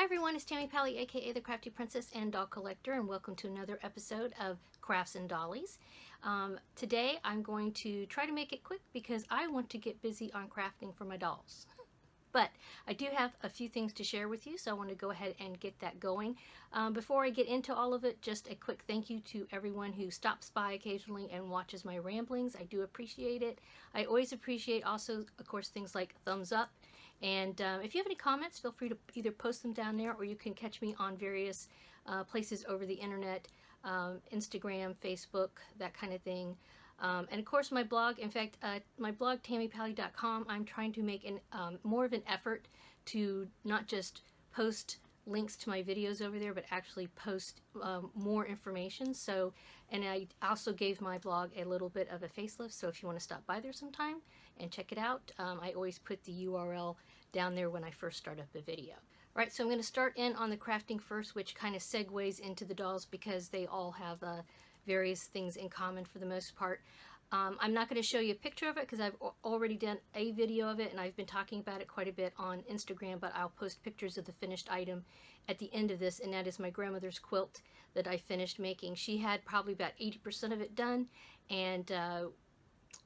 everyone, it's Tammy Pally, aka the Crafty Princess and Doll Collector, and welcome to another episode of Crafts and Dollies. Today I'm going to try to make it quick because I want to get busy on crafting for my dolls. But I do have a few things to share with you, so I want to go ahead and get that going. Before I get into all of it, just a quick thank you to everyone who stops by occasionally and watches my ramblings. I do appreciate it. I always appreciate also, of course, things like thumbs up. And if you have any comments, feel free to either post them down there, or you can catch me on various places over the internet, Instagram, Facebook, that kind of thing. And of course my blog, in fact, my blog, tammypally.com, I'm trying to make more of an effort to not just post links to my videos over there, but actually post more information. So, and I also gave my blog a little bit of a facelift, so if you want to stop by there sometime and check it out, I always put the URL down there when I first start up a video. All right, so I'm going to start in on the crafting first, which kind of segues into the dolls because they all have various things in common for the most part. I'm not going to show you a picture of it because I've already done a video of it and I've been talking about it quite a bit on Instagram, but I'll post pictures of the finished item at the end of this, and that is my grandmother's quilt that I finished making. She had probably about 80% of it done, and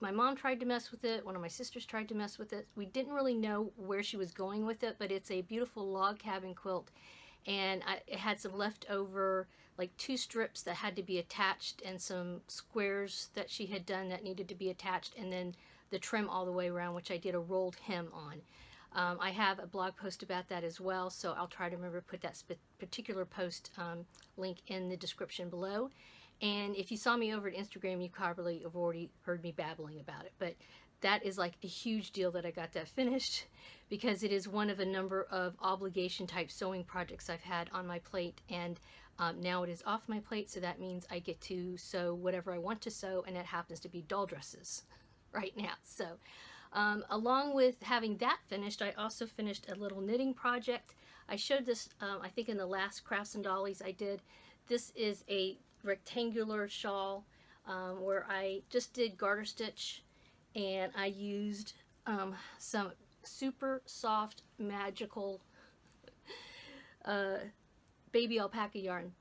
my mom tried to mess with it, one of my sisters tried to mess with it. We didn't really know where she was going with it, but it's a beautiful log cabin quilt, and it had some leftover, like 2 strips that had to be attached and some squares that she had done that needed to be attached, and then the trim all the way around, which I did a rolled hem on. I have a blog post about that as well, so I'll try to remember to put that particular post link in the description below. And if you saw me over at Instagram, you probably have already heard me babbling about it, but that is like a huge deal that I got that finished because it is one of a number of obligation type sewing projects I've had on my plate, and now it is off my plate, so that means I get to sew whatever I want to sew, and it happens to be doll dresses right now. So along with having that finished, I also finished a little knitting project. I showed this I think in the last Crafts and Dollies I did. This is a rectangular shawl where I just did garter stitch, and I used some super soft magical baby alpaca yarn.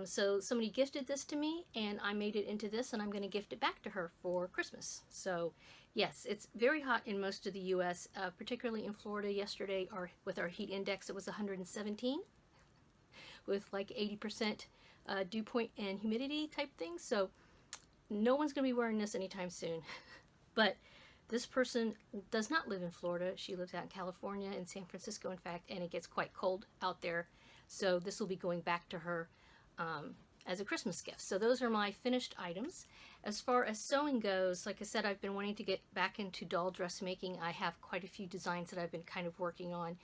So somebody gifted this to me and I made it into this, and I'm going to gift it back to her for Christmas. So yes, it's very hot in most of the US, particularly in Florida. Yesterday with our heat index it was 117 with like 80% dew point and humidity type thing, so no one's going to be wearing this anytime soon. But this person does not live in Florida. She lives out in California, in San Francisco in fact, and it gets quite cold out there, so this will be going back to her as a Christmas gift. So those are my finished items. As far as sewing goes, like I said, I've been wanting to get back into doll dressmaking. I have quite a few designs that I've been kind of working on.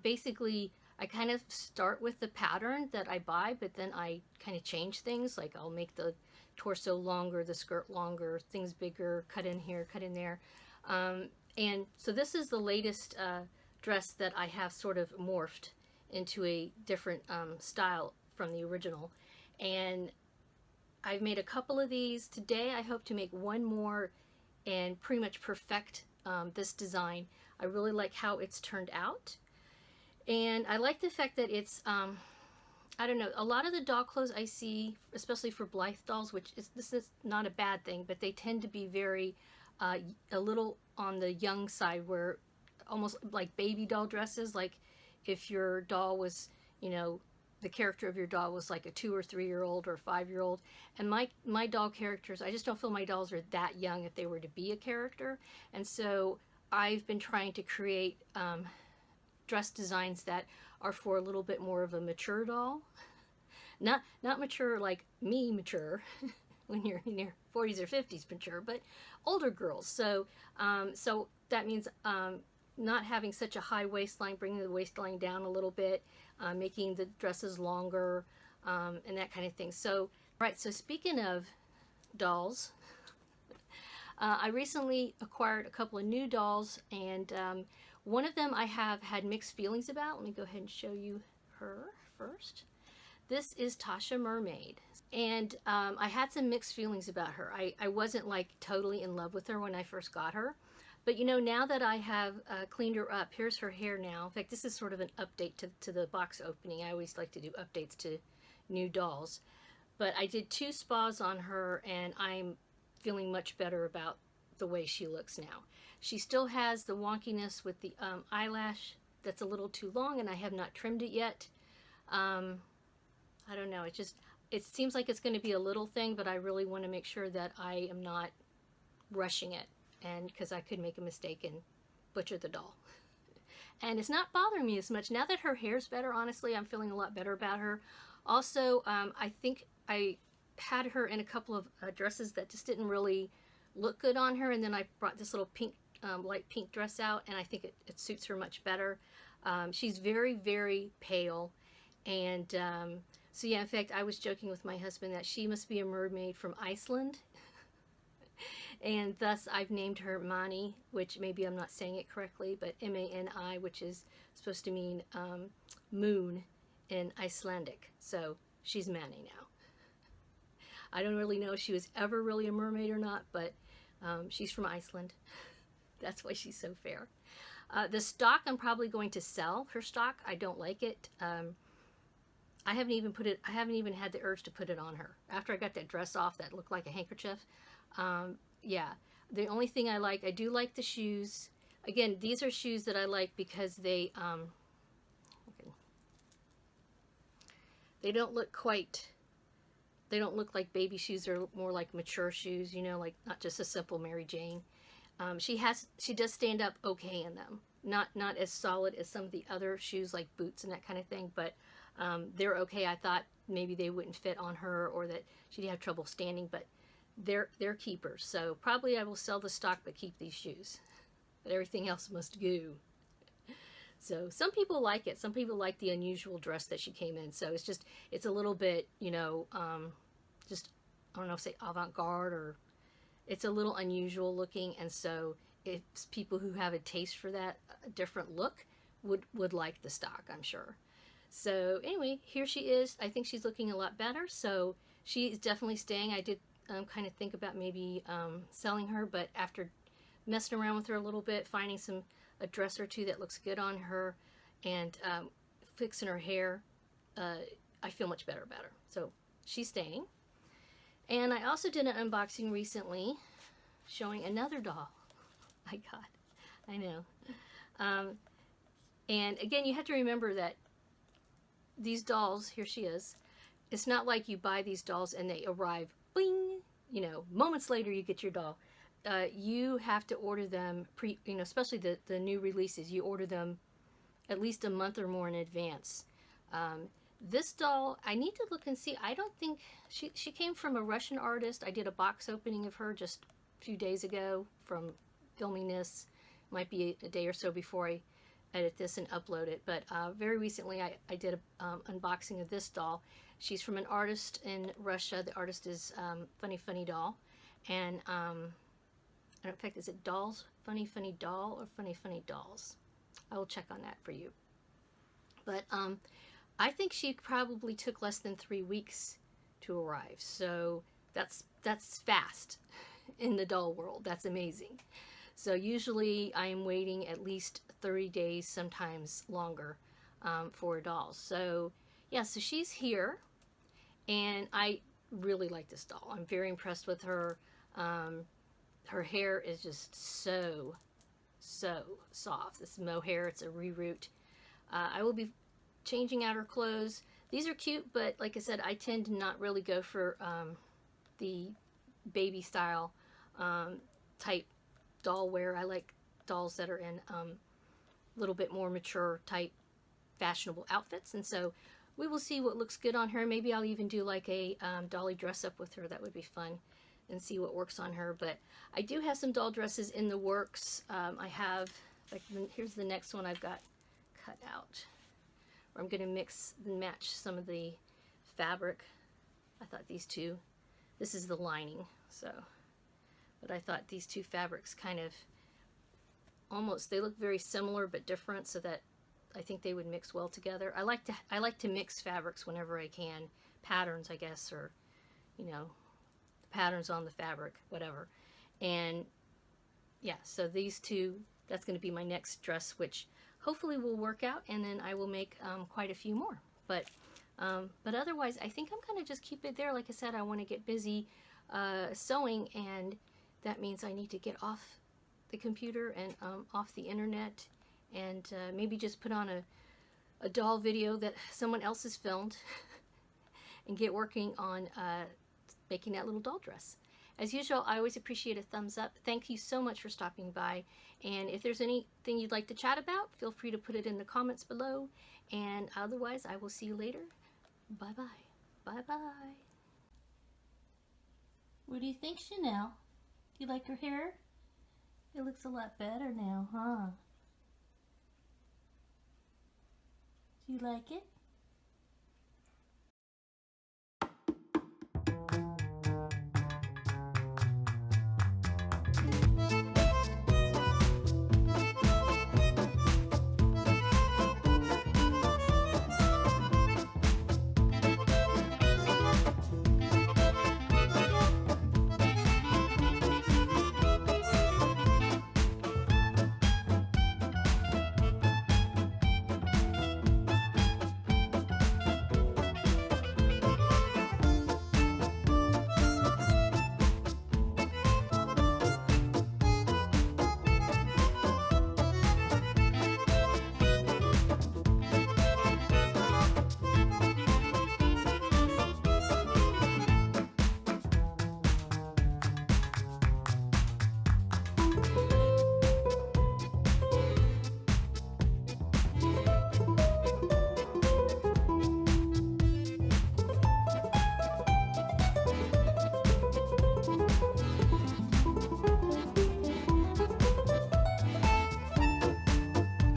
Basically, I kind of start with the pattern that I buy, but then I kind of change things. Like I'll make the torso longer, the skirt longer, things bigger, cut in here, cut in there. And so this is the latest dress that I have sort of morphed into a different style from the original. And I've made a couple of these. Today I hope to make one more and pretty much perfect this design. I really like how it's turned out. And I like the fact that it's, I don't know, a lot of the doll clothes I see, especially for Blythe dolls, this is not a bad thing, but they tend to be very, a little on the young side, where almost like baby doll dresses, like if your doll was, you know, the character of your doll was like a 2 or 3 year old or 5 year old. And my doll characters, I just don't feel my dolls are that young if they were to be a character. And so I've been trying to create dress designs that are for a little bit more of a mature doll. Not mature like me mature when you're in your 40s or 50s mature, but older girls. So so that means not having such a high waistline, bringing the waistline down a little bit, making the dresses longer, and that kind of thing. So right, so speaking of dolls, I recently acquired a couple of new dolls, and one of them I have had mixed feelings about. Let me go ahead and show you her first. This is Tasha Mermaid, and I had some mixed feelings about her. I wasn't like totally in love with her when I first got her. But you know, now that I have cleaned her up, here's her hair now. In fact, this is sort of an update to the box opening. I always like to do updates to new dolls. But I did 2 spas on her, and I'm feeling much better about the way she looks now. She still has the wonkiness with the eyelash that's a little too long, and I have not trimmed it yet. I don't know. It seems like it's going to be a little thing, but I really want to make sure that I am not rushing it, and because I could make a mistake and butcher the doll. And it's not bothering me as much now that her hair's better. Honestly, I'm feeling a lot better about her. Also, I think I had her in a couple of dresses that just didn't really look good on her, and then I brought this little pink, light pink dress out, and I think it suits her much better. She's very, very pale, and so yeah, in fact, I was joking with my husband that she must be a mermaid from Iceland, and thus I've named her Mani, which maybe I'm not saying it correctly, but M-A-N-I, which is supposed to mean moon in Icelandic. So she's Mani now. I don't really know if she was ever really a mermaid or not, but she's from Iceland. That's why she's so fair. The stock I'm probably going to sell. Her stock, I don't like it. I haven't even had the urge to put it on her. After I got that dress off that looked like a handkerchief. Yeah, the only thing I do like the shoes. Again, these are shoes that I like because they don't look like baby shoes. They're more like mature shoes, you know, like not just a simple Mary Jane. She does stand up okay in them. Not as solid as some of the other shoes like boots and that kind of thing, but they're okay. I thought maybe they wouldn't fit on her or that she'd have trouble standing, but they're keepers. So probably I will sell the stock but keep these shoes. But everything else must go. So some people like it. Some people like the unusual dress that she came in. So it's a little bit, you know, just, I don't know, say avant-garde, or it's a little unusual looking. And so it's people who have a taste for that different look would like the stock, I'm sure. So anyway, here she is. I think she's looking a lot better. So she is definitely staying. I did kind of think about maybe selling her, but after messing around with her a little bit, finding a dress or two that looks good on her, and fixing her hair, I feel much better about her. So she's staying. And I also did an unboxing recently showing another doll I got. I know. And again, you have to remember that these dolls, here she is, it's not like you buy these dolls and they arrive, bing, you know, moments later you get your doll. You have to order them especially the new releases, you order them at least a month or more in advance. This doll, I need to look and see. I don't think, she came from a Russian artist. I did a box opening of her just a few days ago from filming this. Might be a day or so before I edit this and upload it. But very recently I did an unboxing of this doll. She's from an artist in Russia. The artist is Funny Funny Doll. And in fact, is it Dolls? Funny Funny Doll or Funny Funny Dolls? I will check on that for you. But I think she probably took less than 3 weeks to arrive. So that's fast in the doll world. That's amazing. So usually I am waiting at least 30 days, sometimes longer, for a doll. So yeah, so she's here, and I really like this doll. I'm very impressed with her. Her hair is just so soft. This mohair, it's a reroot. I will be changing out her clothes. These are cute, but like I said, I tend to not really go for the baby style type doll wear. I like dolls that are in a little bit more mature type fashionable outfits, and so we will see what looks good on her. Maybe I'll even do like a dolly dress up with her. That would be fun, and see what works on her. But I do have some doll dresses in the works. I have, like, here's the next one I've got cut out, where I'm going to mix and match some of the fabric. I thought these two, this is the lining, so, but I thought these two fabrics kind of almost, they look very similar but different, so that I think they would mix well together. I like to mix fabrics whenever I can, patterns, I guess, or, you know, patterns on the fabric, whatever. And yeah, so these two, that's going to be my next dress, which hopefully will work out, and then I will make quite a few more. But otherwise, I think I'm going to just keep it there. Like I said, I want to get busy sewing, and that means I need to get off the computer and off the internet, and maybe just put on a doll video that someone else has filmed and get working on making that little doll dress. As usual, I always appreciate a thumbs up. Thank you so much for stopping by. And if there's anything you'd like to chat about, feel free to put it in the comments below. And otherwise, I will see you later. Bye-bye. Bye-bye. What do you think, Chanel? Do you like her hair? It looks a lot better now, huh? Do you like it?